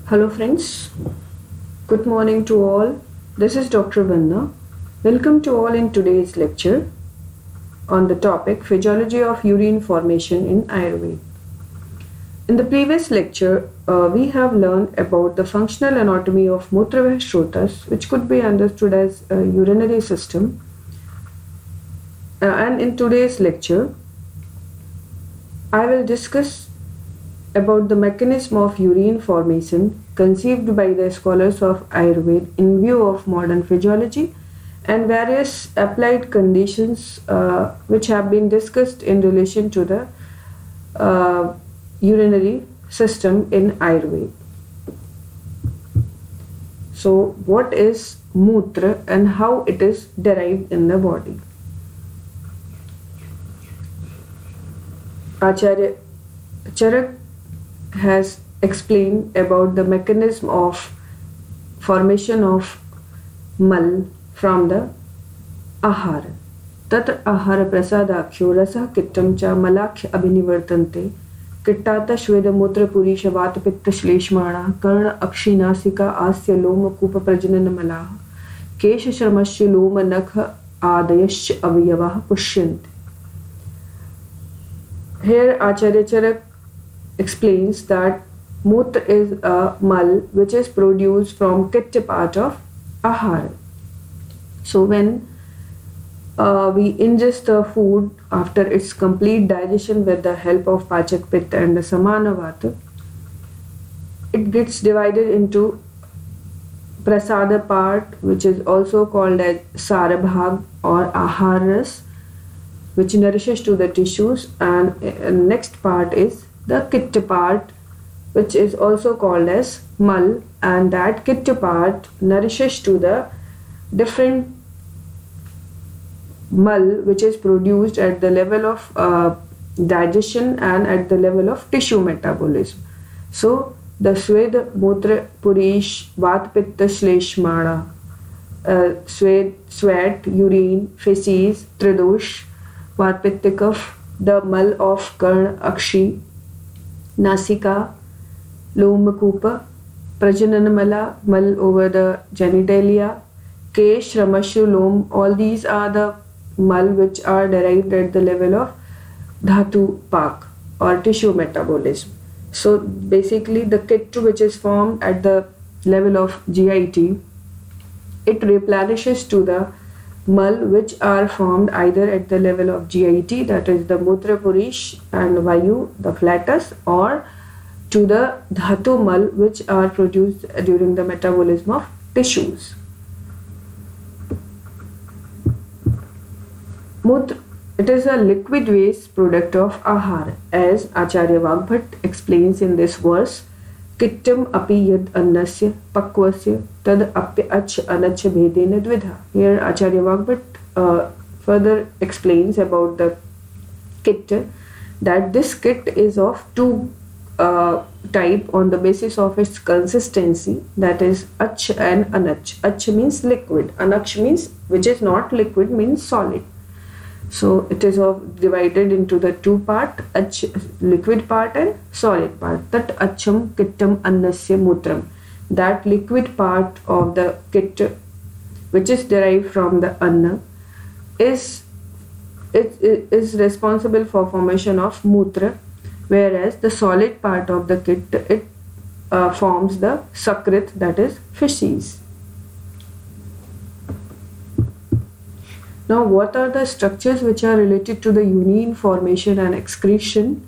Hello friends, good morning to all. This is Dr. Vanna. Welcome to all in today's lecture on the topic Physiology of Urine Formation in Ayurveda. In the previous lecture, we have learned about the functional anatomy of Mutravah Shrotas, which could be understood as a urinary system. And in today's lecture, I will discuss about the mechanism of urine formation conceived by the scholars of Ayurveda in view of modern physiology and various applied conditions which have been discussed in relation to the urinary system in Ayurveda. So, what is Mutra and how it is derived in the body? Acharya Charak has explained about the mechanism of formation of mal from the ahara. Tatra ahara prasadakyo rasa kittam cha malakhya abhinivartante kittata shveda mutra purisha vata pitta shleshmana karna akshinasika asya loma kupa prajanana malaha kesha shramasya loma nakha adayasya avayavah pushyanti. Here Acharya Charak explains that Mutra is a mal which is produced from Kitta part of ahara. So when we ingest the food after its complete digestion with the help of Pachak Pitta and the Samana Vata, it gets divided into Prasada part, which is also called as Sarabhag or Aharas, which nourishes to the tissues, and next part is the Kitta part, which is also called as Mal, and that Kitta part nourishes to the different Mal which is produced at the level of digestion and at the level of tissue metabolism. So the Swed, Mutra, Purish, Vat, Pitta, Shleshmana, sweat, urine, feces, Tridosh, Vat, Pitta, Kaph, the Mal of Karna, Akshi, Nasika, Lomakupa, Prajananamala, mal over the genitalia, Kesh, Ramashu, Lom, all these are the mal which are derived at the level of Dhatu Pak or tissue metabolism. So basically the Kitta which is formed at the level of GIT, it replenishes to the mal which are formed either at the level of GIT, that is the Mutra Purish and Vayu, the flatus, or to the Dhatu mal which are produced during the metabolism of tissues. Mutra, it is a liquid waste product of ahara, as Acharya Vagbhat explains in this verse. Kittam api yad annasya pakvasya tad apya ach anach bhedena dvidha. Here Acharya Vagbhat further explains about the kitta, that this kit is of two type on the basis of its consistency, that is ach and anach. Ach means liquid, anach means which is not liquid, means solid. So it is divided into the two part, liquid part and solid part. Tat acham kittam annasya mutram. That liquid part of the kit, which is derived from the anna, is responsible for formation of mutra, whereas the solid part of the kit, it forms the sakrit, that is feces. Now, what are the structures which are related to the urine formation and excretion?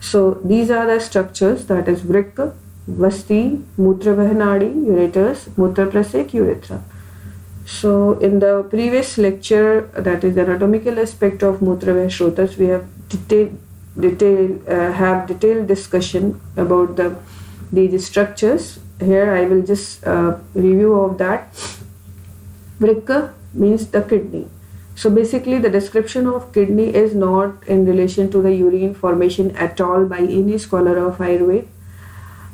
So, these are the structures, that is Vrika, Vasti, Mutravahanadi, ureters, Mutraprasek, urethra. So, in the previous lecture, that is the anatomical aspect of Mutravah Shrotas, we have detailed discussion about these structures. Here, I will just review of that. Vrika means the kidney. So basically the description of kidney is not in relation to the urine formation at all by any scholar of Ayurveda.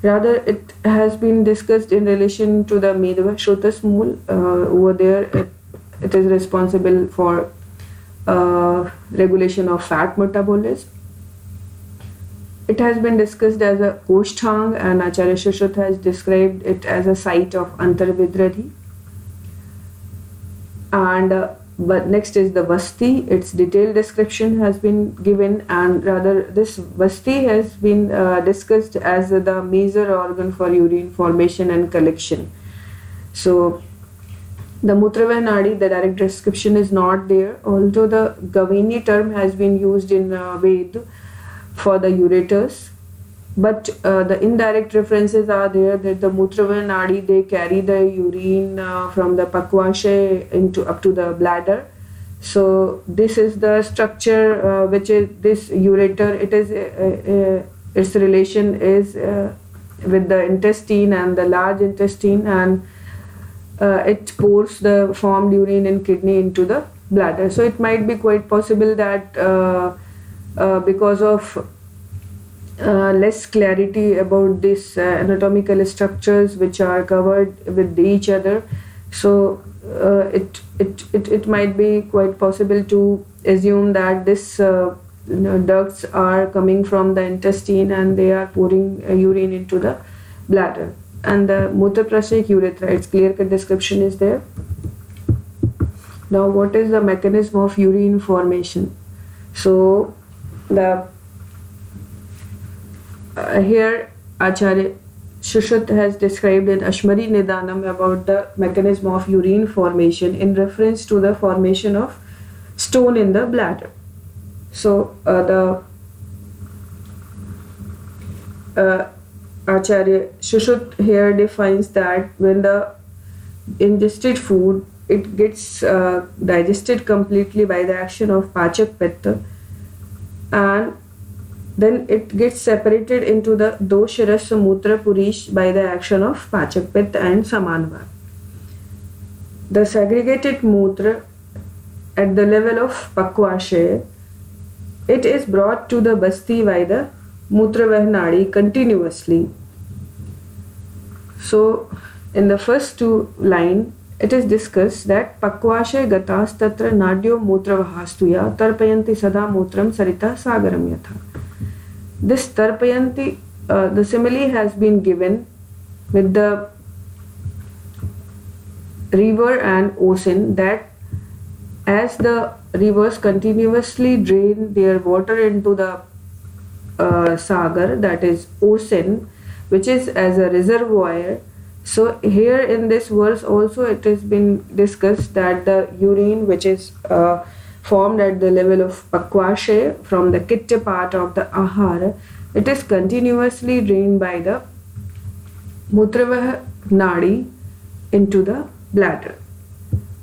Rather, it has been discussed in relation to the Medava Shrotas Mool. Over there, it is responsible for regulation of fat metabolism. it has been discussed as a Kosthang, and Acharya Shushruta has described it as a site of Antarvidradhi. And but next is the Vasti. Its detailed description has been given, and rather this Vasti has been discussed as the major organ for urine formation and collection. So the Mutravah Nadi, the direct description is not there, although the Gavini term has been used in Ved for the ureters. But the indirect references are there that the Mutravah Nadi, they carry the urine from the Pakwashe into up to the bladder. So this is the structure which is this ureter. It is its relation is with the intestine and the large intestine, and it pours the formed urine and kidney into the bladder. So it might be quite possible that because of less clarity about these anatomical structures which are covered with each other, so it might be quite possible to assume that this ducts are coming from the intestine and they are pouring urine into the bladder. And the Mutaprashik urethra, its clear-cut description is there. Now, what is the mechanism of urine formation? So the here Acharya Shushruta has described in Ashmari Nidanam about the mechanism of urine formation in reference to the formation of stone in the bladder. So Acharya Shushruta here defines that when the ingested food, it gets digested completely by the action of Pachak Pitta, and then it gets separated into the Dosharas Mutra Purish by the action of Pachak Pitta and Samanvar. The segregated Mutra at the level of Pakwashe, it is brought to the Basti by the Mutravah Nadi continuously. So in the first two line, it is discussed that Pakwashe gatas tatra nadyo mutravahastuya tarpayanti sada mutram sarita sagaram yatha. This tarpayanti, the simile has been given with the river and ocean, that as the rivers continuously drain their water into the sagar, that is ocean, which is as a reservoir. So here in this verse also it has been discussed that the urine which is formed at the level of Pakwashe from the Kitta part of the Ahara, it is continuously drained by the Mutravah Nadi into the bladder.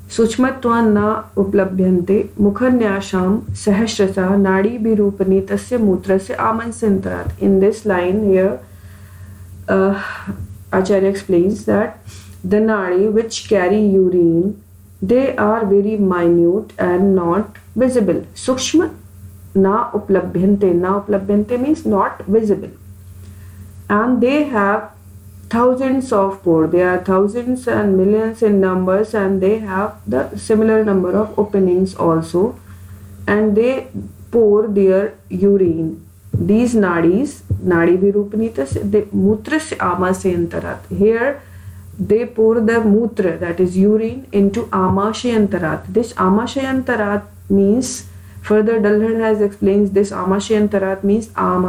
Suchmatvan na uplabhyante mukhanyasham sahasrasa nadi birupani tasya mutrasya amansantarat. In this line here, Acharya explains that the nadi which carry urine, they are very minute and not visible. Sukshma na uplabhyante. Na uplabhyante means not visible. And they have thousands of pores. They are thousands and millions in numbers, and they have the similar number of openings also. And they pour their urine. These nadis, nadi virupanitas, they mutrasya amasyantarat. Here they pour the mutra, that is urine, into amashyantarat. This amashyantarat means, further Dalhad has explained, this amashyantarat means am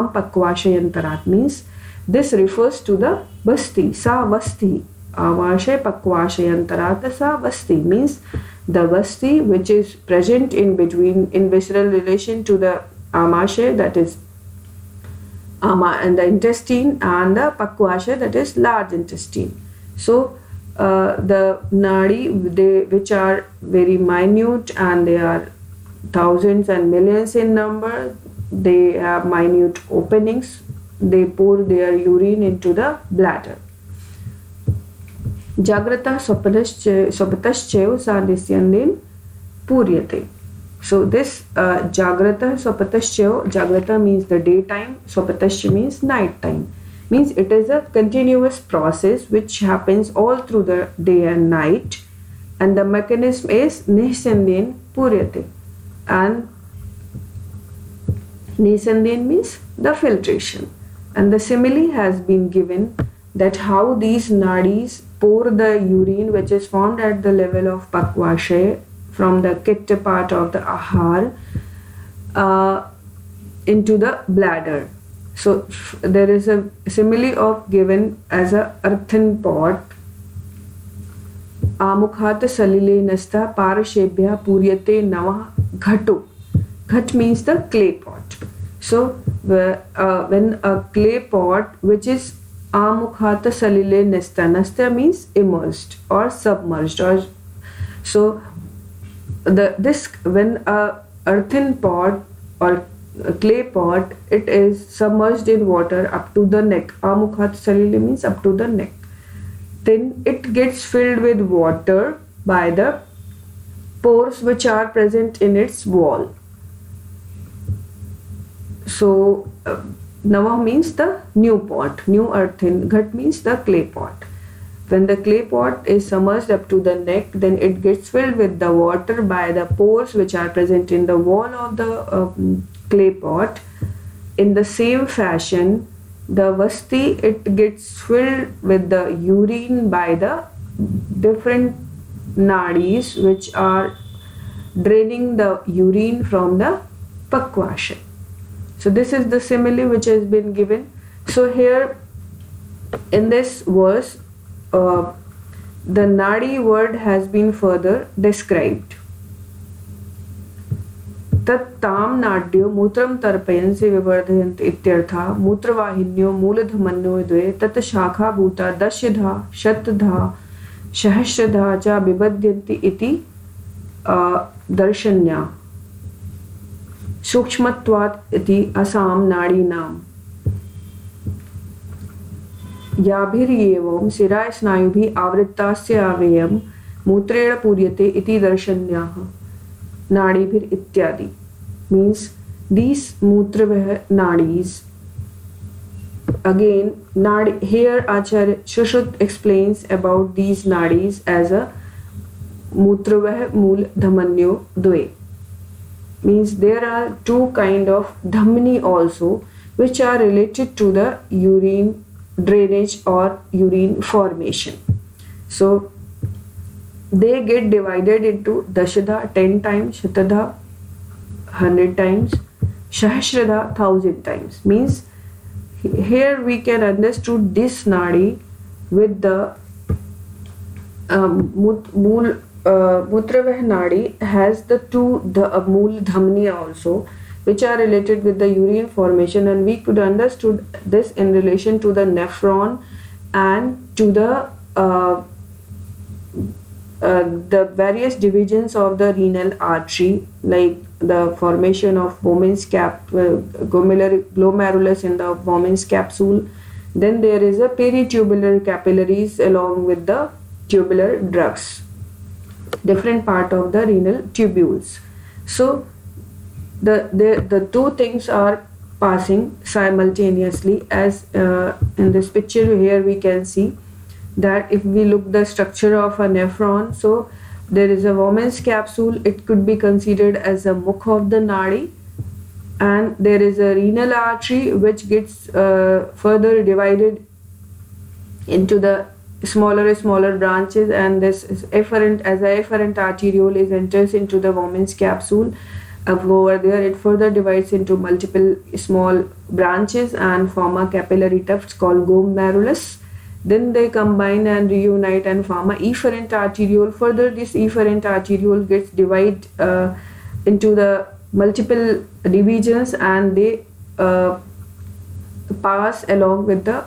pakwashyantarat, means this refers to the Basti, sa Basti. Amashe pakwashyantarat sa Basti means the Basti which is present in between, in visceral relation to the Amashe, that is Ama and the intestine, and the Pakwashe, that is large intestine. So the nadi, they which are very minute and they are thousands and millions in number, they have minute openings, they pour their urine into the bladder. Jagrata sopataschayo sa nisyandin puryate. So this Jagrata sopataschayo, Jagrata means the daytime, sopatascha means night time. Means it is a continuous process which happens all through the day and night, and the mechanism is nisyandin puryate. And Nasandin means the filtration. And the simile has been given that how these nadis pour the urine which is formed at the level of Pakwashay from the Kitta part of the Ahar into the bladder. So there is a simile of given as a earthen pot. Amukhat salile nasta parashebhya puryate nama ghato. Ghat means the clay pot. So when a clay pot which is amukhata salile nasta means immersed or submerged, or so this when a earthen pot or a clay pot, it is submerged in water up to the neck. Amukhat salile means up to the neck. Then it gets filled with water by the pores which are present in its wall. So Navah means the new pot, new earthen. Ghat means the clay pot. When the clay pot is submerged up to the neck, then it gets filled with the water by the pores which are present in the wall of the clay pot. In the same fashion, the vasti, it gets filled with the urine by the different nadis which are draining the urine from the Pakwashay. So this is the simile which has been given. So here in this verse, the nadi word has been further described. Tat tam nadyo mutram tarpayan se vivardhayant ityartha mutravahinyo mooladhamanyo dve tat shakha bhuta dashyadha shatdha sahasradha cha vibadyanti iti darshanya सूक्ष्मत्वात् इति असाम नाड़ीनाम याभिर्येवं शिराः स्नायुभिः आवृत्तास्य अवयवं मूत्रेण पूर्यते इति दर्शन्याः नाड़ीभिः इत्यादि. Means these मूत्रवह nadis. Again, nadi, here Acharya Shushruta explains about these nadis as a मूत्रवह मूल dhamanyo dve. Means there are two kind of dhamni also which are related to the urine drainage or urine formation. So they get divided into dashadha 10 times, shatadha 100 times, sahasradha 1000 times. Means here we can understood this nadi with the Mutravah nadi has the mool dhamni also which are related with the urine formation, and we could understood this in relation to the nephron and to the various divisions of the renal artery, like the formation of Bowman's glomerulus in the Bowman's capsule. Then there is a peritubular capillaries along with the tubular ducts, different part of the renal tubules. So the two things are passing simultaneously, as in this picture here we can see that if we look the structure of a nephron, so there is a Bowman's capsule, it could be considered as a mukh of the nadi, and there is a renal artery which gets further divided into the smaller branches, and this is efferent, as a efferent arteriole is enters into the Bowman's capsule. Over there it further divides into multiple small branches and form a capillary tuft called glomerulus. Then they combine and reunite and form a efferent arteriole. Further this efferent arteriole gets divided into the multiple divisions, and they pass along with the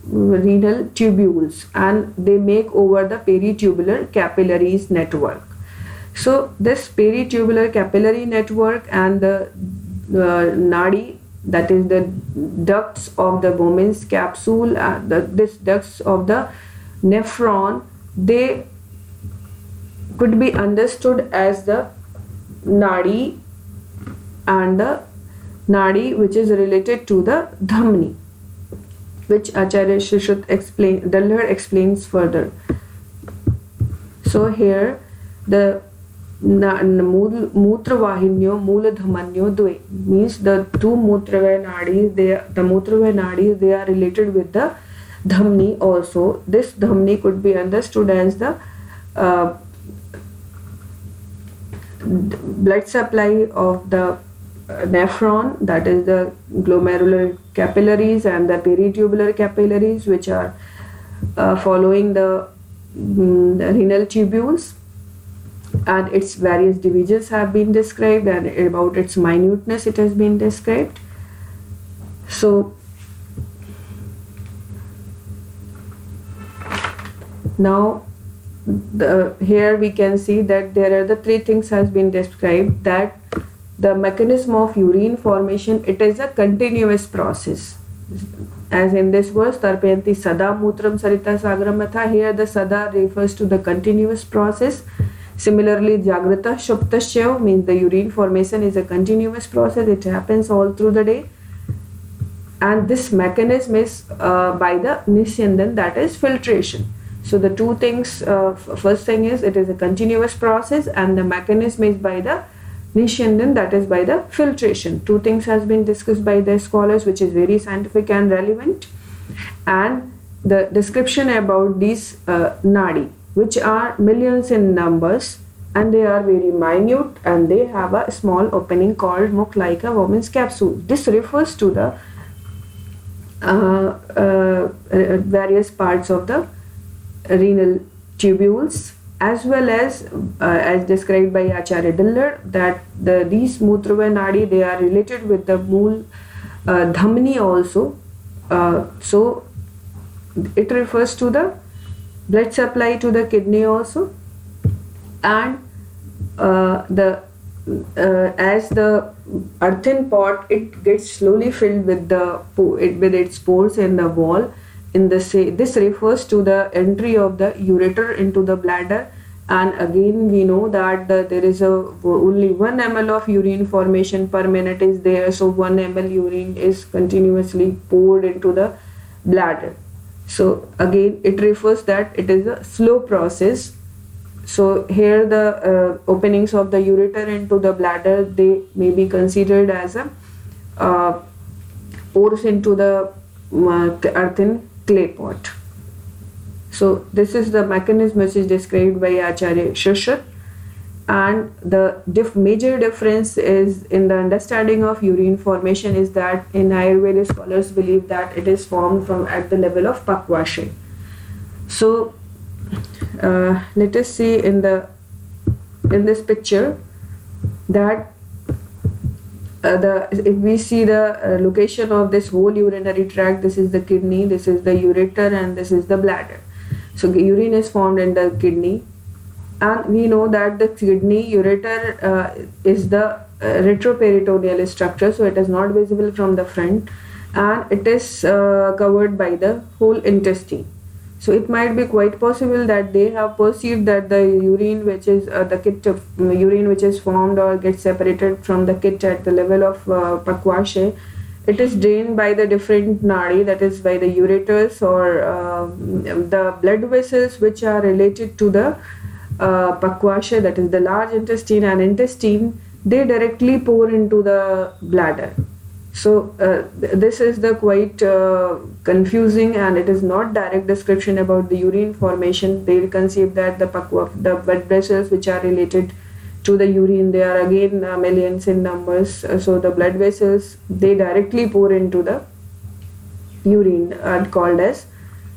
renal tubules, and they make over the peritubular capillaries network. So this peritubular capillary network and the nadi, that is the ducts of the Bowman's capsule, this ducts of the nephron, they could be understood as the nadi, and the nadi which is related to the dhamni, which Acharya Dalhar explains further. So here the Mutravahinyo Mooladhamanyo Dve means the two Mutravaya nadis, the Mutravaya nadis, they are related with the Dhamni also. This Dhamni could be understood as the blood supply of the nephron, that is the glomerular capillaries and the peritubular capillaries, which are following the renal tubules, and its various divisions have been described, and about its minuteness it has been described. So now here we can see that there are the three things has been described, that the mechanism of urine formation, it is a continuous process. As in this verse, Tarpayanti Sada Mutram Sarita Sagram Matha, here the Sada refers to the continuous process. Similarly, Jagrata Shuptasya means the urine formation is a continuous process, it happens all through the day. And this mechanism is by the Nisyandan, that is filtration. So the two things, first thing is it is a continuous process, and the mechanism is by the Nisyandan, that is by the filtration. Two things has been discussed by the scholars, which is very scientific and relevant. And the description about these nadi, which are millions in numbers, and they are very minute, and they have a small opening called mukh like a woman's capsule. This refers to the various parts of the renal tubules, as well as described by Acharya Dillard, that these Mutravaya nadi, they are related with the Mool Dhamni also. So it refers to the blood supply to the kidney also, and as the earthen pot, it gets slowly filled with with its pores in the wall. This refers to the entry of the ureter into the bladder, and again we know that there is only 1 ml of urine formation per minute is there, so 1 ml urine is continuously poured into the bladder. So again it refers that it is a slow process. So here the openings of the ureter into the bladder, they may be considered as a pores into the earthen clay pot. So this is the mechanism which is described by Acharya Shushat, and the major difference is in the understanding of urine formation is that in Ayurveda scholars believe that it is formed from at the level of Pakvashe. So let us see in this picture that if we see the location of this whole urinary tract, this is the kidney, this is the ureter, and this is the bladder. So urine is formed in the kidney, and we know that the kidney ureter is the retroperitoneal structure, so it is not visible from the front, and it is covered by the whole intestine. So it might be quite possible that they have perceived that the urine which is urine which is formed or gets separated from the kit at the level of Pakvashe, it is drained by the different nadi, that is by the ureters or the blood vessels which are related to the Pakvashe, that is the large intestine and intestine, they directly pour into the bladder. So this is the quite confusing, and it is not direct description about the urine formation. They conceive that the blood vessels which are related to the urine, they are again millions in numbers. So the blood vessels, they directly pour into the urine, are called as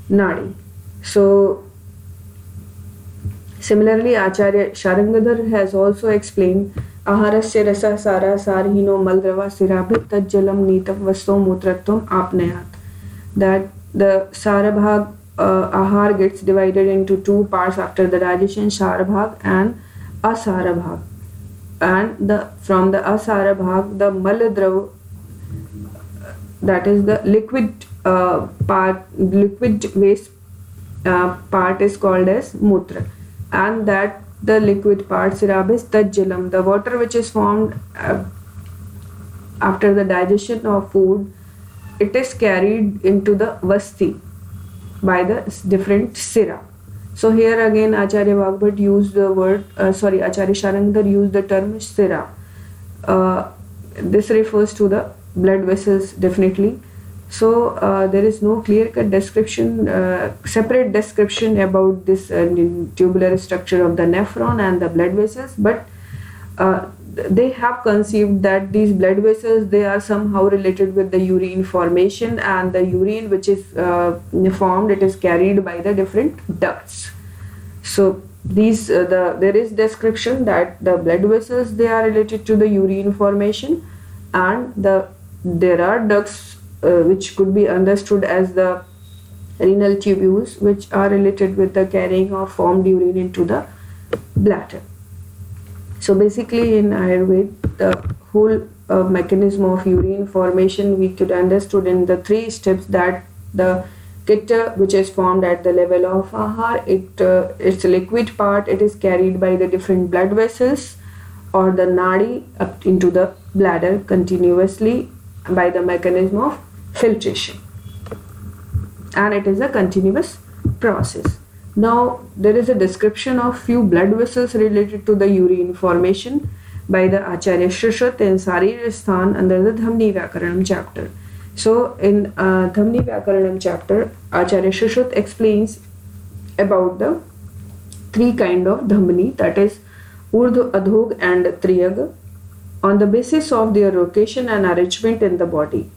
nadi. So similarly, Acharya Sharangadhar has also explained Aharasya rasa sara sarhino maldrava sirabhit tajjalam nitav vasto mutratvam apnayat, that the sarabhag ahar gets divided into two parts after the digestion, sarabhag and asarabhag, and from the asarabhag the maladrav, that is the liquid waste part is called as mutra, and that the liquid part sirabhis tajjalam, the water which is formed after the digestion of food, it is carried into the vasti by the different sira, So here again Acharya Vagbhat used the word, Acharya Sharangdhar used the term Sthira. This refers to the blood vessels definitely. So there is no clear-cut description, separate description about this tubular structure of the nephron and the blood vessels, but they have conceived that these blood vessels, they are somehow related with the urine formation, and the urine which is formed, it is carried by the different ducts. So these there is description that the blood vessels, they are related to the urine formation, and there are ducts which could be understood as the renal tubules, which are related with the carrying of formed urine into the bladder. So basically in Ayurveda, the whole mechanism of urine formation we could understood in the 3 steps, that the Pitta, which is formed at the level of ahar, its liquid part, it is carried by the different blood vessels or the nadi up into the bladder continuously by the mechanism of filtration, and it is a continuous process. Now there is a description of few blood vessels related to the urine formation by the Acharya Shushruta in Sarir Sthan under the Dhamni Vyakaranam chapter. So in Dhamni Vyakaranam chapter, Acharya Shushruta explains about the 3 kind of Dhamni, that is Urdhva, Adhog and Triyag, on the basis of their location and arrangement in the body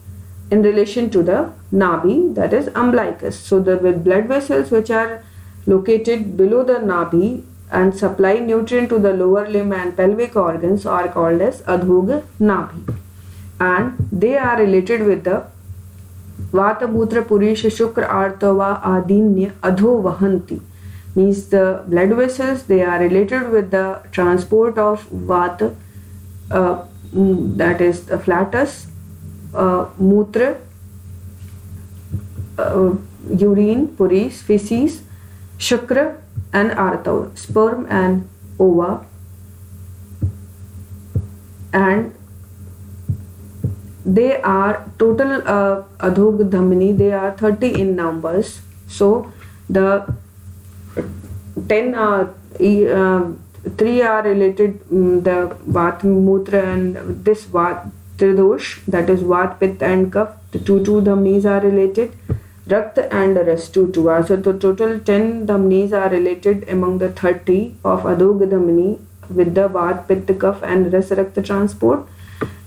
in relation to the Nabhi, that is umbilicus. So the blood vessels which are located below the Nabhi and supply nutrient to the lower limb and pelvic organs are called as Adhog Nabhi, and they are related with the Vata Mutra Purisha Shukra Artava Adinya Adho Vahanti, means the blood vessels, they are related with the transport of Vata, that is the flatus, Mutra, urine, puris, feces, Shukra and Artav, sperm and ova, and they are total Adhog Dhamni, they are 30 in numbers. So the 3 are related, the Vat, Mutra and this Vat Tridosh, that is Vat, Pitta and Kapha. The 2 Dhamnis are related. Rakta and Ras 2 are. So the total 10 Dhamnis are related among the 30 of Adhog Dhamni with the Vat, Pitta, Kapha and Ras Rakta transport,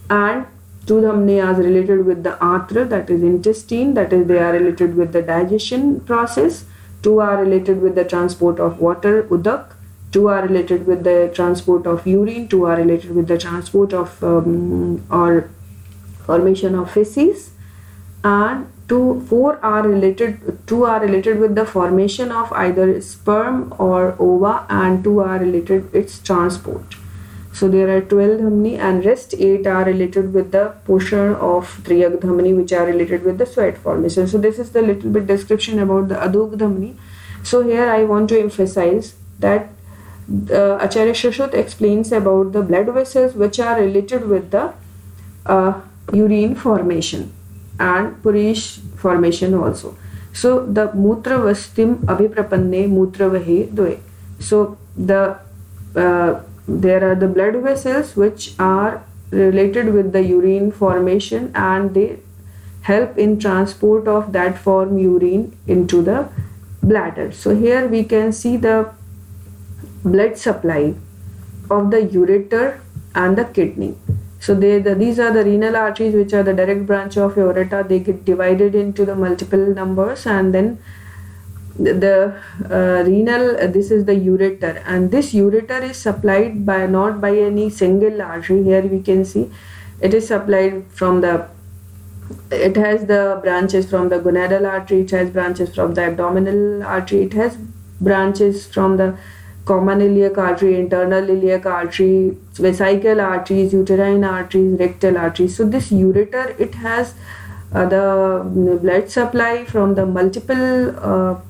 and 2 Dhamni are related with the Atra, that is intestine, that is they are related with the digestion process. 2 are related with the transport of water, Udak. 2 are related with the transport of urine. 2 are related with the transport of or formation of feces, and 4 are related. 2 are related with the formation of either sperm or ova, and 2 are related its transport. So there are 12 Dhamni, and rest 8 are related with the portion of Triyag Dhamni, which are related with the sweat formation. So this is the little bit description about the Adhog Dhamni. So here I want to emphasize that Acharya Shushruta explains about the blood vessels which are related with the urine formation and purish formation also. So the Mutra Vastim Abhiprapanne Mutra Vahe Dve. So there are the blood vessels which are related with the urine formation, and they help in transport of that form urine into the bladder. So here we can see the blood supply of the ureter and the kidney. So these are the renal arteries, which are the direct branch of aorta. They get divided into the multiple numbers, and then the renal, this is the ureter, and this ureter is supplied by not by any single artery. Here we can see it is supplied from it has the branches from the gonadal artery, it has branches from the abdominal artery, it has branches from the common iliac artery, internal iliac artery, vesical arteries, uterine arteries, rectal arteries. So this ureter, it has the blood supply from the multiple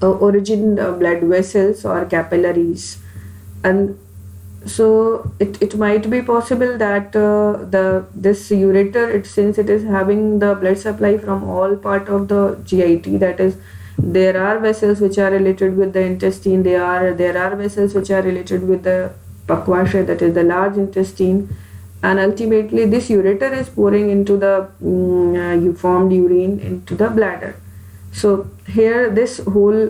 origin blood vessels or capillaries, and so it might be possible that this ureter, since it is having the blood supply from all part of the GIT, that is There are vessels which are related with the intestine. There are vessels which are related with the Pakwasha, that is the large intestine, and ultimately this ureter is pouring into the formed urine into the bladder. So here this whole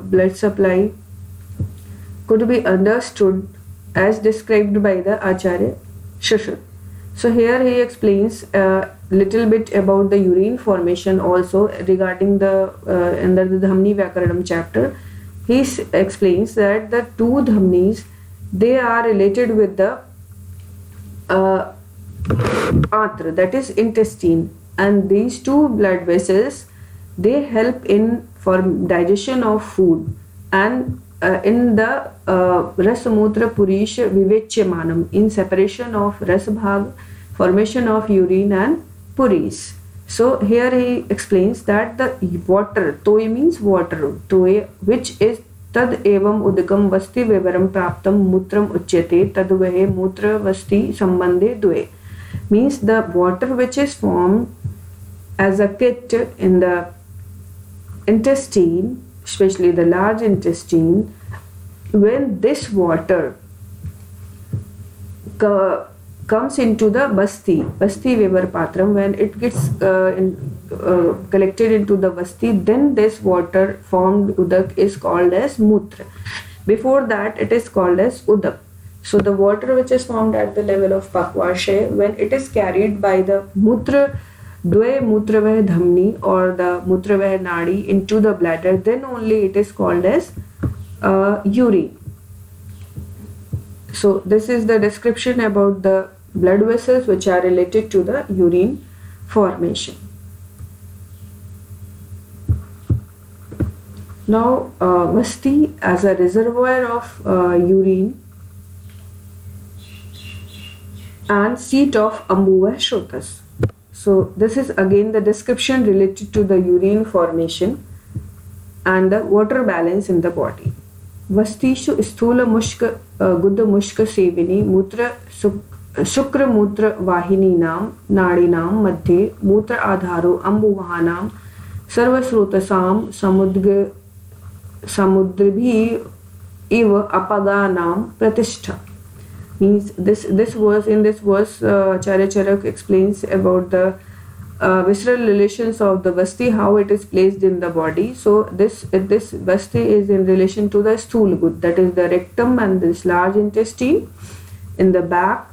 blood supply could be understood as described by the Acharya Shushrut. So here he explains a little bit about the urine formation also regarding the in the Dhamni Vyakaranam chapter. He explains that the two dhamnis, they are related with the atra, that is intestine, and these two blood vessels, they help in for digestion of food and in the rasamutra purish vivechyamanam, in separation of rasabhag, formation of urine and puris. So here he explains that the water, toy means water, toy, which is tad evam udakam vasti vivaram praptam mutram uchyate tad vahe mutra vasti sambandhe dve, means the water which is formed as a kit in the intestine, especially the large intestine, when this water comes into the basti vivar patram, when it gets collected into the basti, then this water formed udak is called as mutra. Before that it is called as udak. So the water which is formed at the level of Pakwashe, when it is carried by the mutra, dve mutravah dhamni or the mutravah nadi into the bladder, then only it is called as urine. So this is the description about the blood vessels which are related to the urine formation. Now Vasti as a reservoir of urine and seat of Ambuva Shrotas. So this is again the description related to the urine formation and the water balance in the body. Vastishu sthula mushka gudha mushka sevini mutra shukra mutra vahini nam nadi nam madhye mutra adharo ambuvahanam sarvasrotasam samudribhi iva apaganam pratishtha. Means this verse, in this verse Acharya Charak explains about the visceral relations of the vasti, how it is placed in the body. So this vasti is in relation to the sthula gud, that is the rectum and this large intestine. In the back,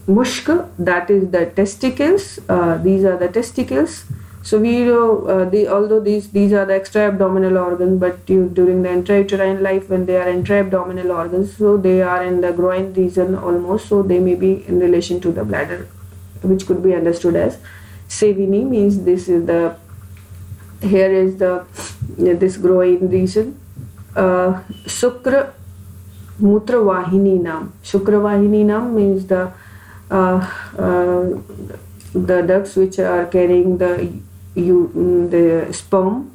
mushka, that is the testicles. These are the testicles. So we know although these are the extra-abdominal organs, but during the intrauterine life, when they are intra-abdominal organs, so they are in the groin region almost, so they may be in relation to the bladder, which could be understood as sevini, means this is the, here is the this groin region. Shukra mutra vahini nam. Shukra vahini nam means the ducts which are carrying the sperm,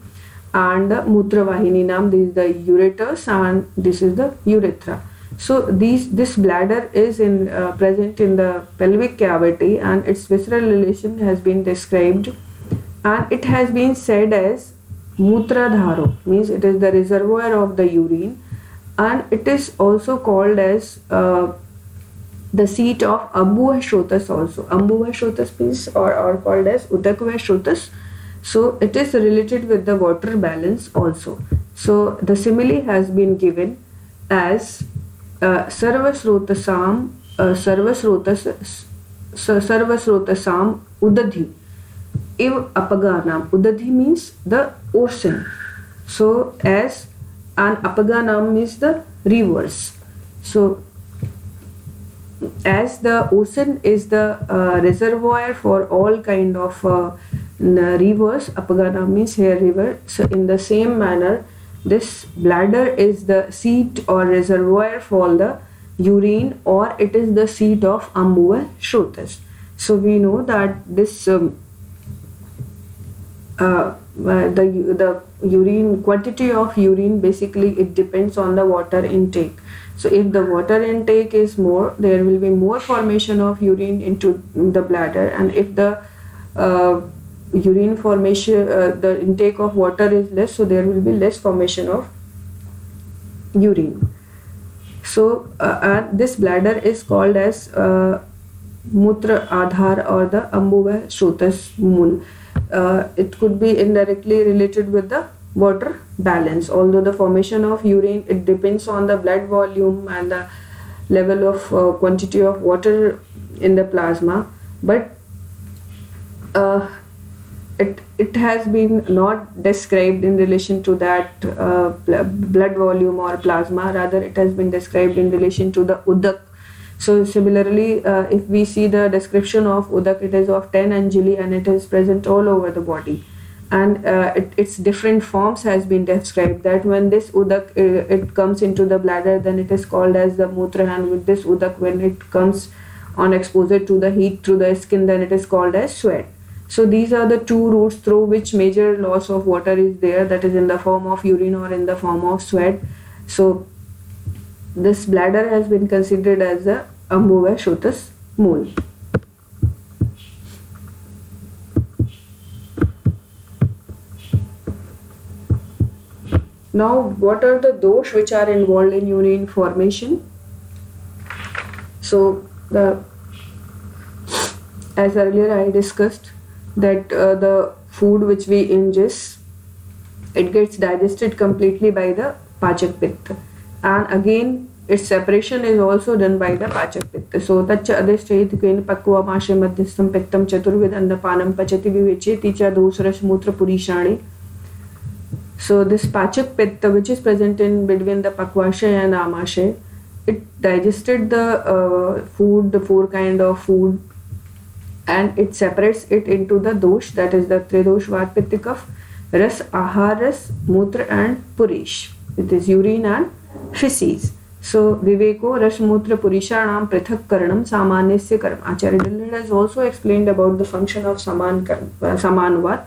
and the mutra vahini nam, this is the ureters and this is the urethra. So this bladder is present in the pelvic cavity, and its visceral relation has been described, and it has been said as mutradharo, means it is the reservoir of the urine, and it is also called as the seat of Ambuva Shrotas also. Ambuva Shrotas means or called as Udakva Shrotas. So it is related with the water balance also. So the simile has been given as Sarvasrotasam Udadhi Iv Apaganam. Udadhi means the ocean. So as an Apaganam means the rivers. So as the ocean is the reservoir for all kind of rivers, Apagana means here river, so in the same manner this bladder is the seat or reservoir for the urine, or it is the seat of Ambuva Shrotas. So we know that this the urine, quantity of urine, basically it depends on the water intake. So if the water intake is more, there will be more formation of urine into the bladder, and if the urine formation, the intake of water is less, so there will be less formation of urine. So and this bladder is called as Mutra Adhar or the Ambuvah Shrotas Mool. It could be indirectly related with the water balance. Although the formation of urine, it depends on the blood volume and the level of quantity of water in the plasma, but it has been not described in relation to that blood volume or plasma. Rather, it has been described in relation to the udak. So similarly, if we see the description of udak, it is of 10 anjali and it is present all over the body, and its different forms has been described. That when this udak it comes into the bladder, then it is called as the mutra, and with this udak, when it comes on exposure to the heat through the skin, then it is called as sweat. So these are the two routes through which major loss of water is there, that is in the form of urine or in the form of sweat. So this bladder has been considered as the Ambuvah Shrotas Mool. Now, what are the dosh which are involved in urine formation? So as earlier I discussed, that the food which we ingest, it gets digested completely by the Pachak Pitta, and again its separation is also done by the Pachak Pitta. So tacha adhisthayitkeन pakva mashe madhyastham pittam chaturvid annapanam pachati vivecheti cha dosrash mutra purishani. So this Pachak Pitta, which is present in between the Pakvashay and Amashay, it digested the food, the four kind of food, and it separates it into the dosh, that is the Tridosh Vat Pitta Kapha, Ras, Ahar Ras, Mutra and Purish. It is urine and feces. So Viveko Ras Mutra Purishanam Prithak Karanam Samanyasya Karam. Acharya Dillard has also explained about the function of Samanvat.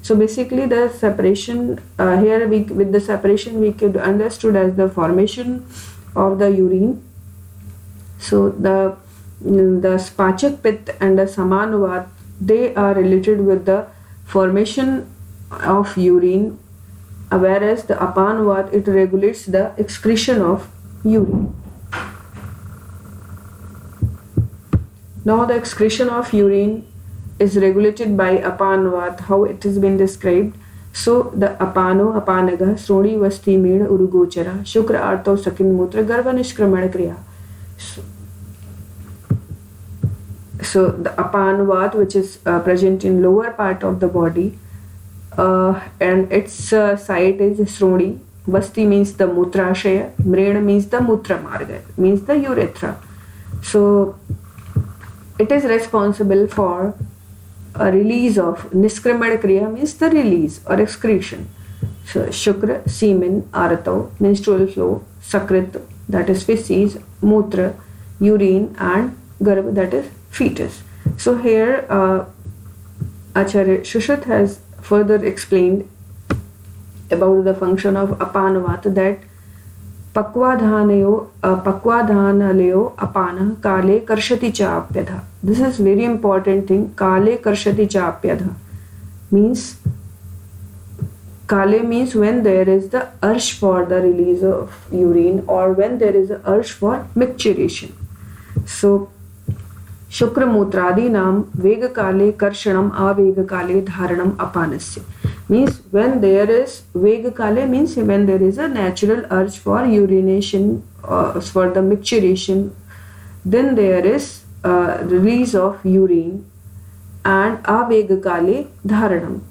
So basically the separation, here with the separation we could understood as the formation of the urine. So the Pachak Pitta and the Samanvat, they are related with the formation of urine, whereas the Apanvat, it regulates the excretion of urine. Now the excretion of urine is regulated by Apanvat, how it has been described. So the Apano, Apanaga, Sroni Vasti Med Urugochara, Shukra Artho Sakin Mutra Garva Nishkramana Kriya. So the Apanvat, which is present in lower part of the body, and its site is Sroni. Vasti means the Mutrashaya, Mrena means the Mutra Marga, means the urethra. So it is responsible for a release of Niskramana Kriya, means the release or excretion. So Shukra, semen, Arto, menstrual flow, Sakrit, that is feces, Mutra, urine, and Garva, that is fetus. So here Acharya Shushat has further explained about the function of Apanvat, that Pakwadhanaleo apana kale karshati cha apyadha. This is very important thing. Kale karshati cha apyadha means, kale means when there is the urge for the release of urine, or when there is a urge for micturition. So Shukra Mutradi Nam Vega Kale Karshanam Avega Kale Dharanam Apanasya means when there is Vega Kale, means when there is a natural urge for urination, for the micturition, then there is release of urine, and Avega Kale Dharanam,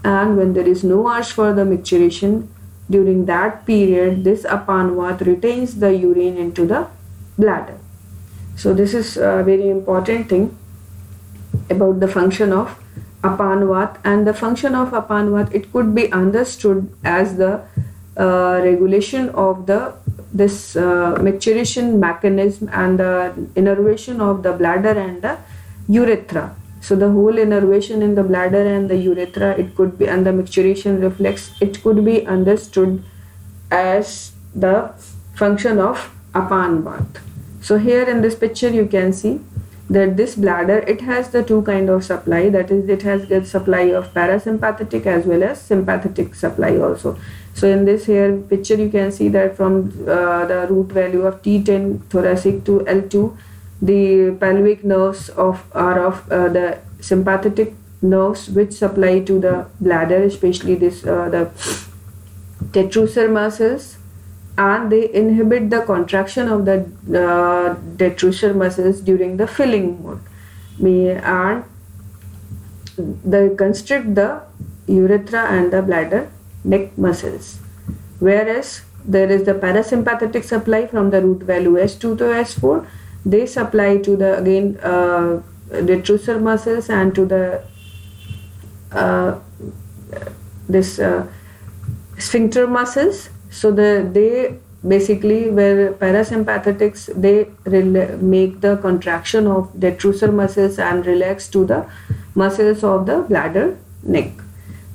and when there is no urge for the micturition, during that period this Apanvat retains the urine into the bladder. So this is a very important thing about the function of Apanvat. And the function of Apanvat, it could be understood as the regulation of this micturition mechanism and the innervation of the bladder and the urethra. So the whole innervation in the bladder and the urethra, it could be, and the micturition reflex, it could be understood as the function of Apanvat. So here in this picture you can see that this bladder, it has the two kind of supply, that is it has the supply of parasympathetic as well as sympathetic supply also. So in this here picture you can see that from the root value of T10 thoracic to L2, the pelvic nerves are of the sympathetic nerves which supply to the bladder, especially this the detrusor muscles, and they inhibit the contraction of the detrusor muscles during the filling mode, and they constrict the urethra and the bladder neck muscles. Whereas there is the parasympathetic supply from the root value S2 to S4. They supply to the again detrusor muscles and to the sphincter muscles. So they basically, where parasympathetics, they make the contraction of detrusor muscles and relax to the muscles of the bladder neck.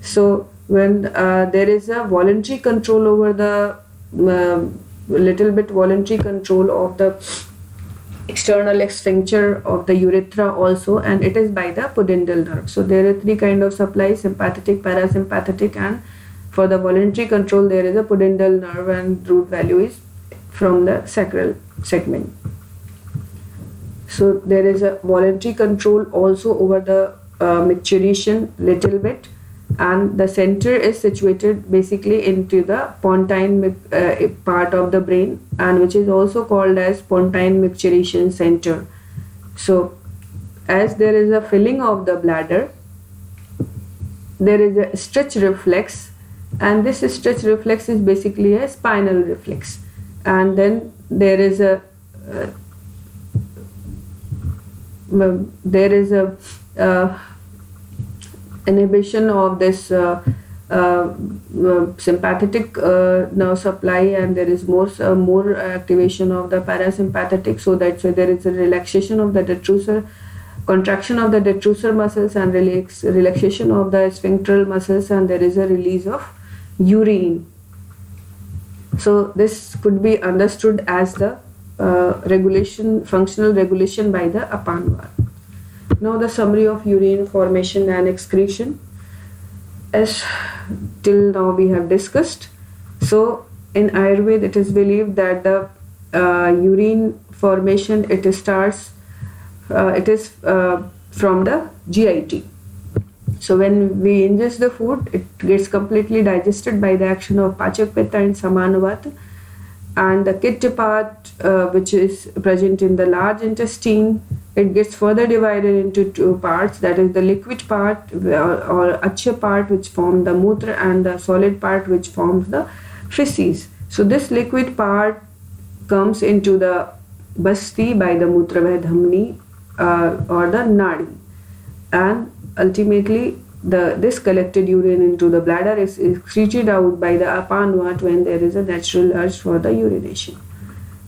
So when there is a voluntary control over the little bit voluntary control of the external sphincter of the urethra also, and it is by the pudendal nerve. So there are three kind of supply: sympathetic, parasympathetic, and for the voluntary control there is a pudendal nerve, and root value is from the sacral segment. So there is a voluntary control also over the micturition little bit, and the center is situated basically into the pontine part of the brain, and which is also called as pontine micturition center. So as there is a filling of the bladder, there is a stretch reflex, and this stretch reflex is basically a spinal reflex, and then there is a inhibition of this sympathetic nerve supply, and there is more activation of the parasympathetic, so that's why there is a relaxation of the detrusor, contraction of the detrusor muscles, and relaxation of the sphincteral muscles, and there is a release of urine. So this could be understood as the functional regulation by the Apan Vata. Now the summary of urine formation and excretion, as till now we have discussed. So in Ayurveda it is believed that the urine formation, it is from the GIT. So when we ingest the food, it gets completely digested by the action of Pachak Pitta and Samana Vata, and the Pitta part which is present in the large intestine, it gets further divided into two parts, that is the liquid part or Achya part which form the Mutra, and the solid part which forms the feces. So this liquid part comes into the Basti by the Mutravaya Dhamni or the Nadi, and ultimately this collected urine into the bladder is excreted out by the Apan Vata when there is a natural urge for the urination.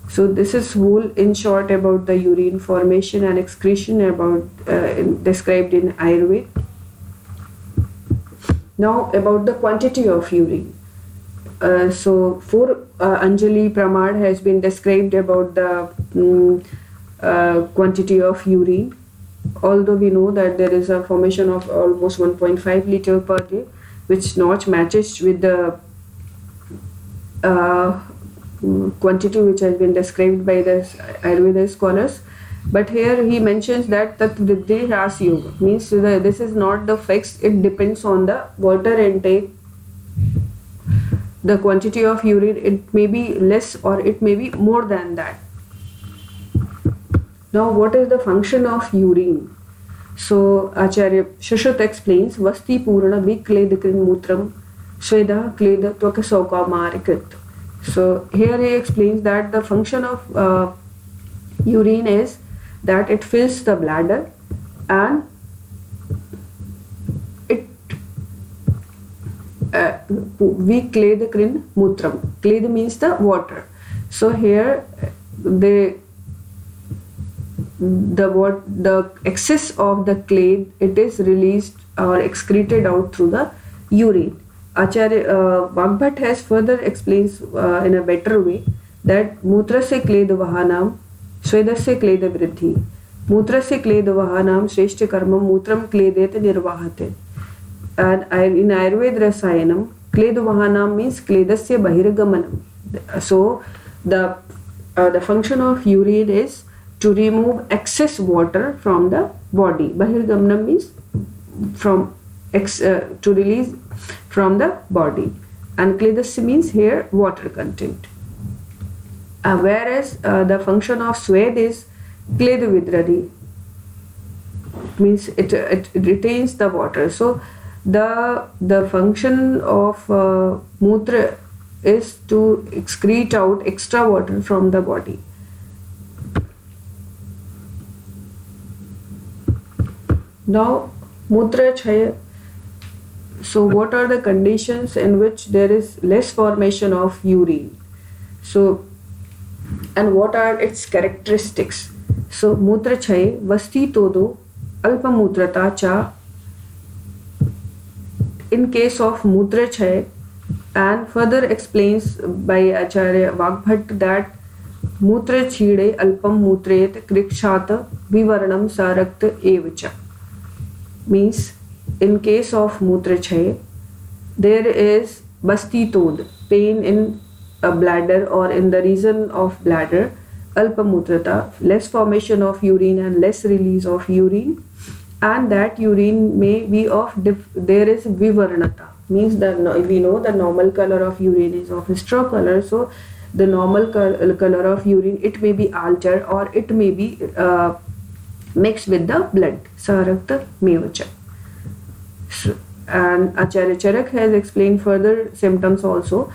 So this is whole in short about the urine formation and excretion described in Ayurveda. Now about the quantity of urine. So 4 Anjali Pramad has been described about the quantity of urine. Although we know that there is a formation of almost 1.5 liter per day, which not matches with the quantity which has been described by the Ayurveda scholars. But here he mentions that Vriddhi Ras Yoga means this is not the fixed, it depends on the water intake. The quantity of urine, it may be less or it may be more than that. Now what is the function of urine? So Acharya Shashwat explains, Vasti Purana Vikledikrin Mutram Sweda Kleda Tvaka Sauka Marikrit. So here he explains that the function of urine is that it fills the bladder and it Vikledikrin Mutram. Kleda means the water. So here the excess of the clay, it is released or excreted out through the urine. Acharya Vagbhat has further explains in a better way that Mutra se kleda vahanam, Sweda se kleda vriddhi. मूत्रस्य क्लेदवाहानां श्रेष्ठकर्मं मूत्रं क्लेदेत निर्वाहते. And in Ayurveda Rasayanam, Kleduvahanam means Kledasya Bahirgamanam. So the function of urine is to remove excess water from the body. Bahirgamanam means to release from the body. And Kledasya means here water content. Whereas the function of Swed is Kleduvidradi, means it retains the water. So the function of Mutra is to excrete out extra water from the body. Now, Mutra Chaya. So, what are the conditions in which there is less formation of urine? So, and what are its characteristics? So, Mutra Chaya, Vasti Todo, Alpa Mutrata Cha. In case of Mutra Chaya, and further explains by Acharya Vagbhat that Mutra Chide Alpam Mutret Krikshata Vivaranam Sarakta Evacha. Means, in case of Mutra Chaya, there is Basti Tod, pain in a bladder or in the region of bladder, Alpa Mutrata, less formation of urine and less release of urine. And that urine may be of there is vivarnata, means that we know the normal color of urine is of straw color. So the normal color of urine, it may be altered or it may be mixed with the blood. Sarakta mevacha. And Acharya Charak has explained further symptoms also.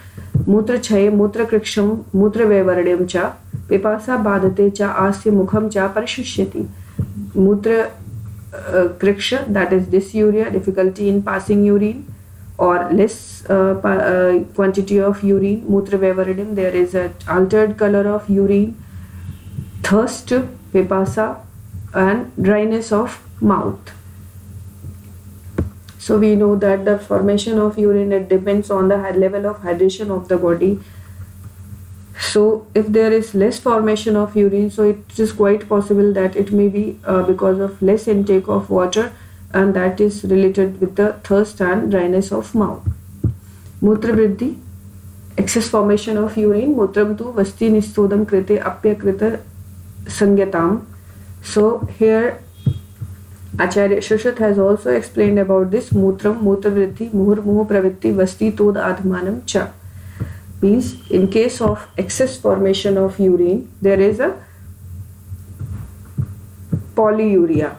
Mutra chaya, mutra kriksham, mutra vevaradem cha, pipasa badate cha, asya mukham cha parishishyati. Mutra kriksha, that is dysuria, difficulty in passing urine or less quantity of urine. Mutra vevaradem, there is an altered color of urine, thirst, pipasa, and dryness of mouth. So we know that the formation of urine, it depends on the level of hydration of the body. So if there is less formation of urine, so it is quite possible that it may be because of less intake of water, and that is related with the thirst and dryness of mouth. Mutra vriddhi, excess formation of urine. Mutram tu vasti nistodam krite apya krita sangyatam. So here Acharya Shushat has also explained about this. Mutram, mutra vriddhi, muhur muhu pravitti, vasti tod adhmanam cha. Means in case of excess formation of urine, there is a polyuria.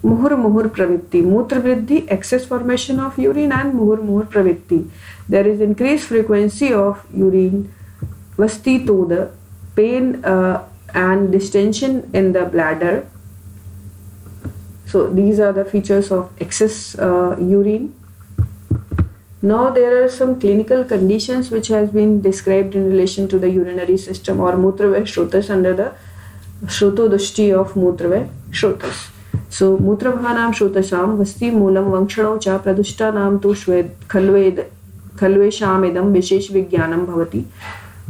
Muhur muhur pravitti, mutra vriddhi, excess formation of urine, and muhur muhur pravitti, there is increased frequency of urine. Vasti toda, pain and distension in the bladder. So these are the features of excess urine. Now there are some clinical conditions which has been described in relation to the urinary system or Mutraveh Shrotas under the Shrotodushti of Mutraveh Shrotas. So Mutravhanam Shrotasam Vasti Moolam Vankshano Cha Pradushtanam Tu Shved Khalveshamidam Vishesh Vigyanam Bhavati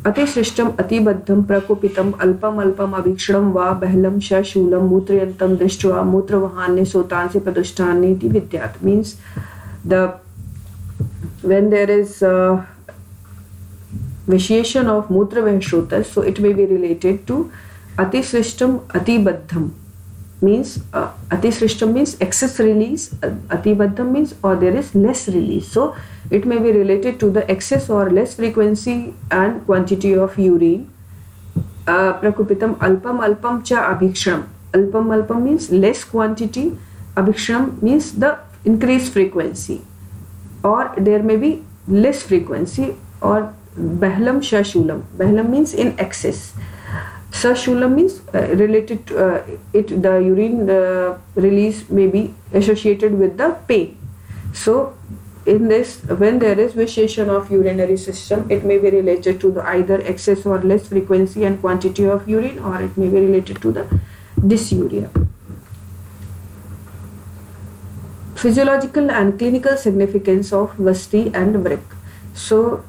Ati Srishtam Ati Baddham Prakopitam Alpam Alpam Abhikshram Va Bahlam Shashulam Mutriyantam Drishtva Mutravahane Sotanse Pradushthane Ti Vidyat. Means when there is vitiation of Mutraveh Shrotas, so it may be related to Ati Srishtam Ati Baddham. Means Ati Srishtam means excess release, Ati Baddham means or there is less release. So it may be related to the excess or less frequency and quantity of urine. Prakupitam Alpam Alpam Cha Abhikshram. Alpam Alpam means less quantity, Abhikshram means the increased frequency, or there may be less frequency, or Bahlam Shashulam. Bahlam means in excess. Sashulam means related to the urine release may be associated with the pain. So in this, when there is vitiation of urinary system, it may be related to the either excess or less frequency and quantity of urine, or it may be related to the dysuria. Physiological and clinical significance of Vasti and Vrik. So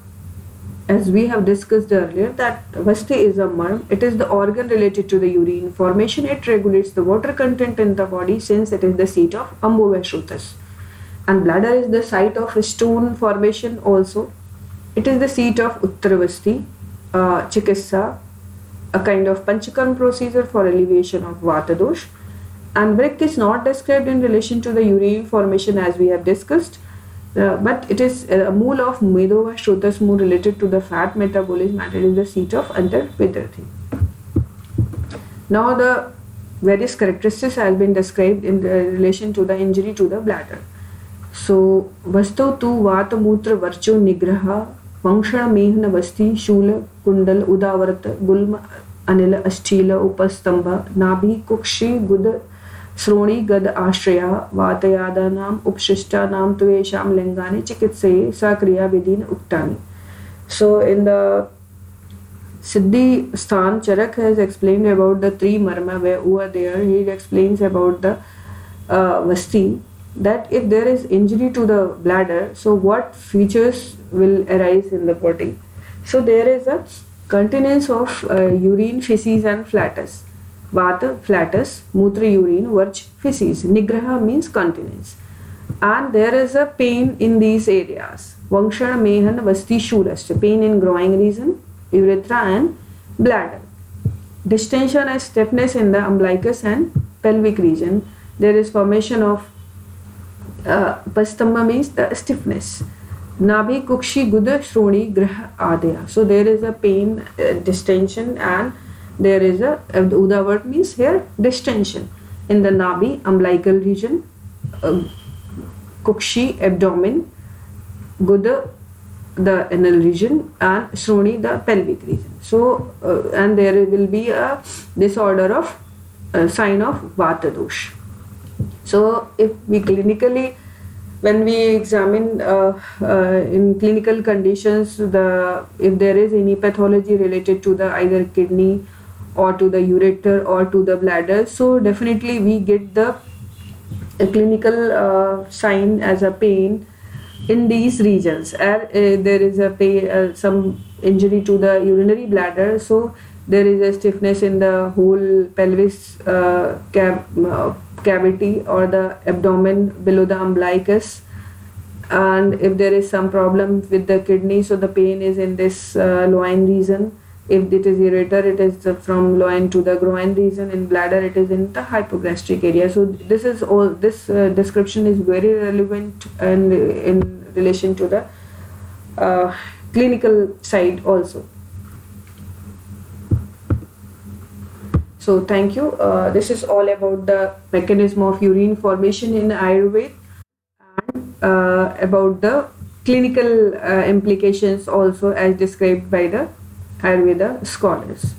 as we have discussed earlier, that Vasti is a marm. It is the organ related to the urine formation. It regulates the water content in the body since it is the seat of Ambuvashrutas. And bladder is the site of stone formation also. It is the seat of Uttaravasti, Chikitsa, a kind of Panchakarma procedure for alleviation of Vata dosh. And Brick is not described in relation to the urine formation as we have discussed, but it is a mool of Medova Shrutas mool related to the fat metabolism, and it is the seat of Antarvidrati. Now the various characteristics have been described in relation to the injury to the bladder. So Vastu tu Vata Mutra Varcho Nigraha Vankshana Mehna Vasti Shula Kundal Udavarta Gulma Anila Ashchila Upastamba Nabhi Kukshi Gud Sroni Gad Ashraya Vatayada Upshishta Nam Tuesham Lingani Chikitse Sakriya Vidin Uktani. So in the Siddhi Sthan, Charak has explained about the three marma who are there. He explains about the Vasti, that if there is injury to the bladder, so what features will arise in the body. So there is a continence of urine, feces and flatus. Vata, flatus, mutra, urine, varch, feces. Nigraha means continence. And there is a pain in these areas. Vankshana, Mehan, Vasti, Shulasya. Pain in groin region, urethra and bladder. Distension and stiffness in the umbilicus and pelvic region. There is formation of Pastamba means the stiffness. Nabhi, Kukshi, Guda, Shroni, Graha, Adya. So there is a pain, distension, and there is a Uda word means here distension in the Nabhi, umbilical region, Kukshi, abdomen, Guda, the anal region, and Shroni, the pelvic region. So and there will be a disorder of sign of Vata dosh. So if we clinically, when we examine in clinical conditions, if there is any pathology related to the either kidney or to the ureter or to the bladder, so definitely we get the clinical sign as a pain in these regions. There is a pain, some injury to the urinary bladder, so there is a stiffness in the whole pelvis cavity or the abdomen below the umbilicus. And if there is some problem with the kidney, so the pain is in this loin region. If it is ureter, it is from loin to the groin region. In bladder, it is in the hypogastric area. So this is all. This description is very relevant and in relation to the clinical side also. So thank you. This is all about the mechanism of urine formation in Ayurveda, and about the clinical implications also as described by the Ayurveda scholars.